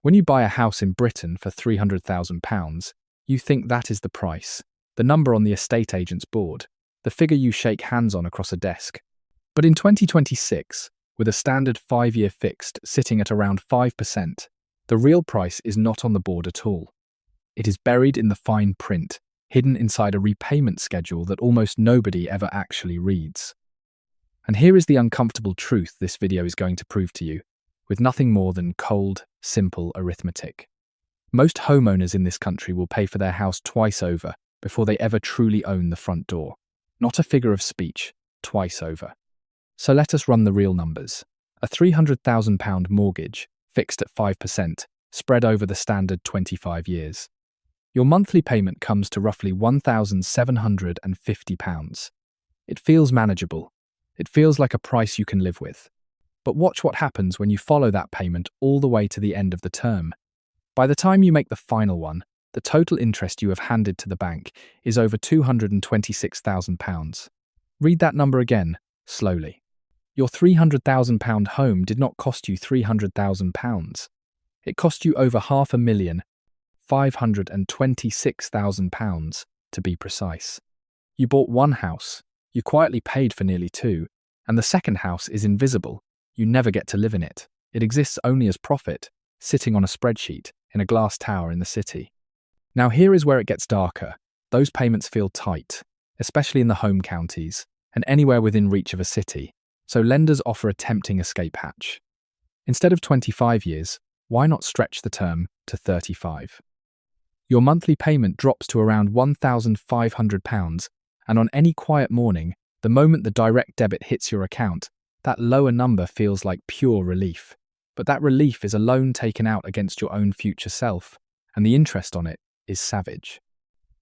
When you buy a house in Britain for £300,000, you think that is the price, the number on the estate agent's board, the figure you shake hands on across a desk. But in 2026, with a standard 5-year fixed sitting at around 5%, the real price is not on the board at all. It is buried in the fine print, hidden inside a repayment schedule that almost nobody ever actually reads. And here is the uncomfortable truth this video is going to prove to you, with nothing more than cold, simple arithmetic. Most homeowners in this country will pay for their house twice over before they ever truly own the front door. Not a figure of speech, twice over. So let us run the real numbers. A £300,000 mortgage, fixed at 5%, spread over the standard 25 years. Your monthly payment comes to roughly £1,750. It feels manageable. It feels like a price you can live with. But watch what happens when you follow that payment all the way to the end of the term. By the time you make the final one, the total interest you have handed to the bank is over £226,000. Read that number again, slowly. Your £300,000 home did not cost you £300,000. It cost you over £526,000 to be precise. You bought one house, you quietly paid for nearly two, and the second house is invisible. You never get to live in it. It exists only as profit, sitting on a spreadsheet in a glass tower in the city. Now here is where it gets darker. Those payments feel tight, especially in the home counties and anywhere within reach of a city, so lenders offer a tempting escape hatch. Instead of 25 years, why not stretch the term to 35? Your monthly payment drops to around £1,500, and on any quiet morning, the moment the direct debit hits your account, that lower number feels like pure relief. But that relief is a loan taken out against your own future self, and the interest on it is savage.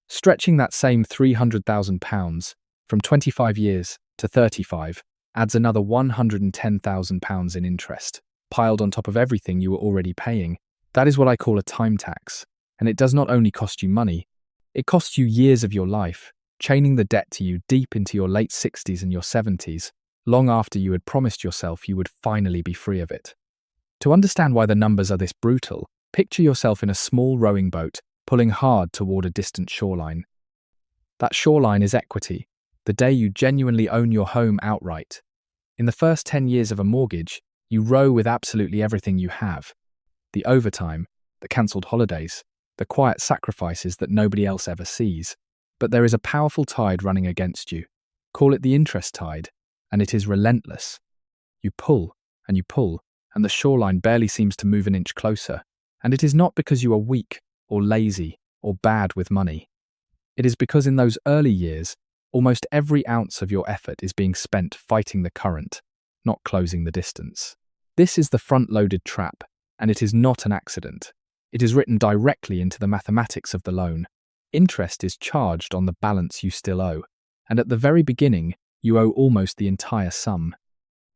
Stretching that same £300,000 from 25 years to 35 adds another £110,000 in interest, piled on top of everything you were already paying. That is what I call a time tax, and it does not only cost you money, it costs you years of your life, chaining the debt to you deep into your late 60s and your 70s, long after you had promised yourself you would finally be free of it. To understand why the numbers are this brutal, picture yourself in a small rowing boat, pulling hard toward a distant shoreline. That shoreline is equity, the day you genuinely own your home outright. In the first 10 years of a mortgage, you row with absolutely everything you have. The overtime, the cancelled holidays, the quiet sacrifices that nobody else ever sees. But there is a powerful tide running against you. Call it the interest tide, and it is relentless. You pull, and the shoreline barely seems to move an inch closer. And it is not because you are weak, or lazy, or bad with money. It is because in those early years, almost every ounce of your effort is being spent fighting the current, not closing the distance. This is the front-loaded trap, and it is not an accident. It is written directly into the mathematics of the loan. Interest is charged on the balance you still owe, and at the very beginning, you owe almost the entire sum.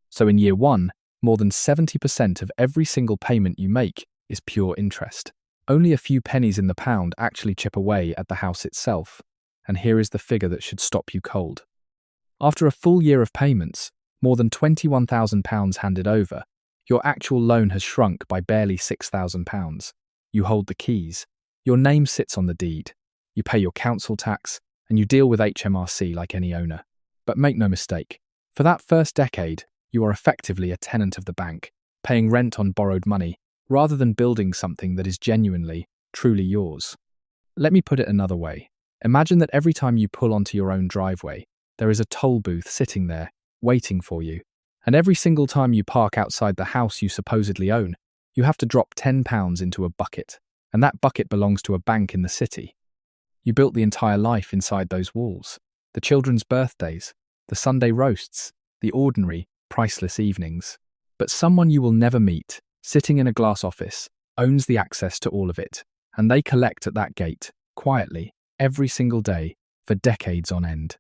So in year one, more than 70% of every single payment you make is pure interest. Only a few pennies in the pound actually chip away at the house itself, and here is the figure that should stop you cold. After a full year of payments, more than £21,000 handed over, your actual loan has shrunk by barely £6,000. You hold the keys. Your name sits on the deed. You pay your council tax, and you deal with HMRC like any owner. But make no mistake, for that first decade, you are effectively a tenant of the bank, paying rent on borrowed money, rather than building something that is genuinely, truly yours. Let me put it another way. Imagine that every time you pull onto your own driveway, there is a toll booth sitting there, waiting for you. And every single time you park outside the house you supposedly own, you have to drop £10 into a bucket, and that bucket belongs to a bank in the city. You built the entire life inside those walls. The children's birthdays, the Sunday roasts, the ordinary, priceless evenings. But someone you will never meet, sitting in a glass office, owns the access to all of it, and they collect at that gate, quietly, every single day, for decades on end.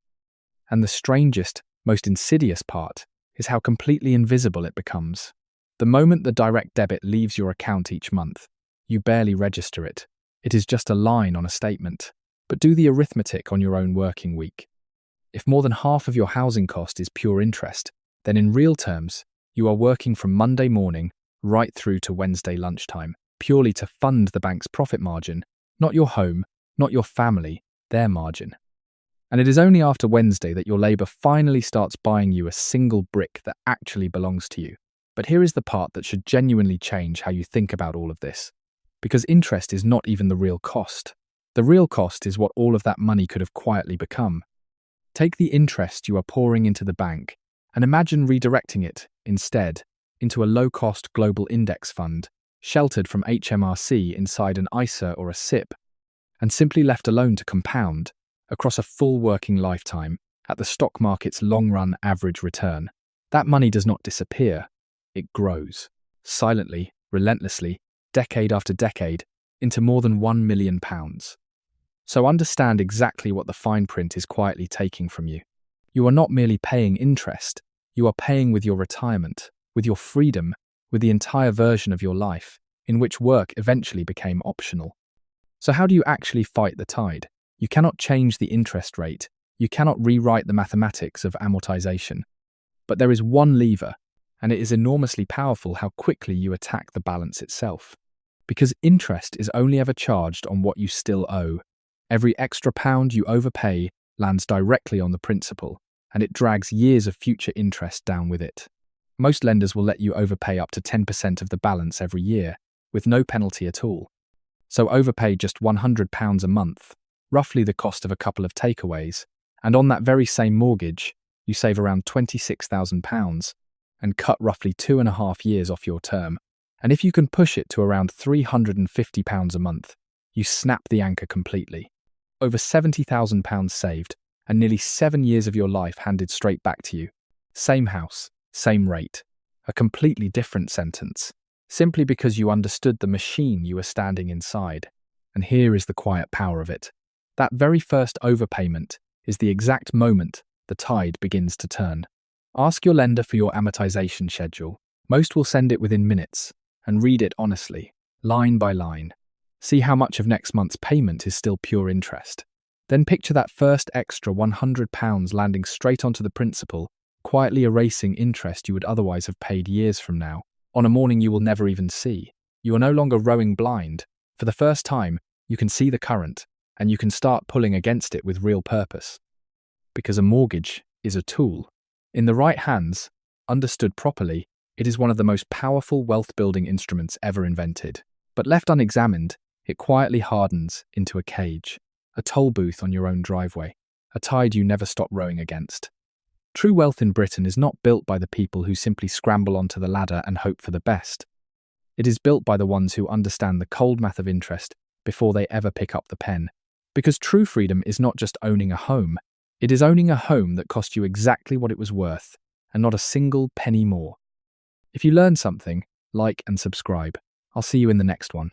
And the strangest, most insidious part is how completely invisible it becomes. The moment the direct debit leaves your account each month, you barely register it. It is just a line on a statement. But do the arithmetic on your own working week. If more than half of your housing cost is pure interest, then in real terms, you are working from Monday morning right through to Wednesday lunchtime, purely to fund the bank's profit margin, not your home, not your family, their margin. And it is only after Wednesday that your labor finally starts buying you a single brick that actually belongs to you. But here is the part that should genuinely change how you think about all of this. Because interest is not even the real cost. The real cost is what all of that money could have quietly become. Take the interest you are pouring into the bank and imagine redirecting it, instead, into a low-cost global index fund, sheltered from HMRC inside an ISA or a SIP, and simply left alone to compound, across a full working lifetime, at the stock market's long-run average return. That money does not disappear, it grows, silently, relentlessly, decade after decade, into more than £1 million. So understand exactly what the fine print is quietly taking from you. You are not merely paying interest, you are paying with your retirement, with your freedom, with the entire version of your life, in which work eventually became optional. So how do you actually fight the tide? You cannot change the interest rate, you cannot rewrite the mathematics of amortization. But there is one lever, and it is enormously powerful how quickly you attack the balance itself. Because interest is only ever charged on what you still owe. Every extra pound you overpay lands directly on the principal, and it drags years of future interest down with it. Most lenders will let you overpay up to 10% of the balance every year, with no penalty at all. So overpay just £100 a month, roughly the cost of a couple of takeaways, and on that very same mortgage, you save around £26,000 and cut roughly 2.5 years off your term. And if you can push it to around £350 a month, you snap the anchor completely. Over £70,000 saved, and nearly 7 years of your life handed straight back to you. Same house, same rate. A completely different sentence, simply because you understood the machine you were standing inside. And here is the quiet power of it. That very first overpayment is the exact moment the tide begins to turn. Ask your lender for your amortization schedule. Most will send it within minutes, and read it honestly, line by line. See how much of next month's payment is still pure interest. Then picture that first extra £100 landing straight onto the principal, quietly erasing interest you would otherwise have paid years from now, on a morning you will never even see. You are no longer rowing blind. For the first time, you can see the current, and you can start pulling against it with real purpose. Because a mortgage is a tool. In the right hands, understood properly, it is one of the most powerful wealth-building instruments ever invented. But left unexamined, it quietly hardens into a cage, a toll booth on your own driveway, a tide you never stop rowing against. True wealth in Britain is not built by the people who simply scramble onto the ladder and hope for the best. It is built by the ones who understand the cold math of interest before they ever pick up the pen. Because true freedom is not just owning a home, it is owning a home that cost you exactly what it was worth, and not a single penny more. If you learned something, like and subscribe. I'll see you in the next one.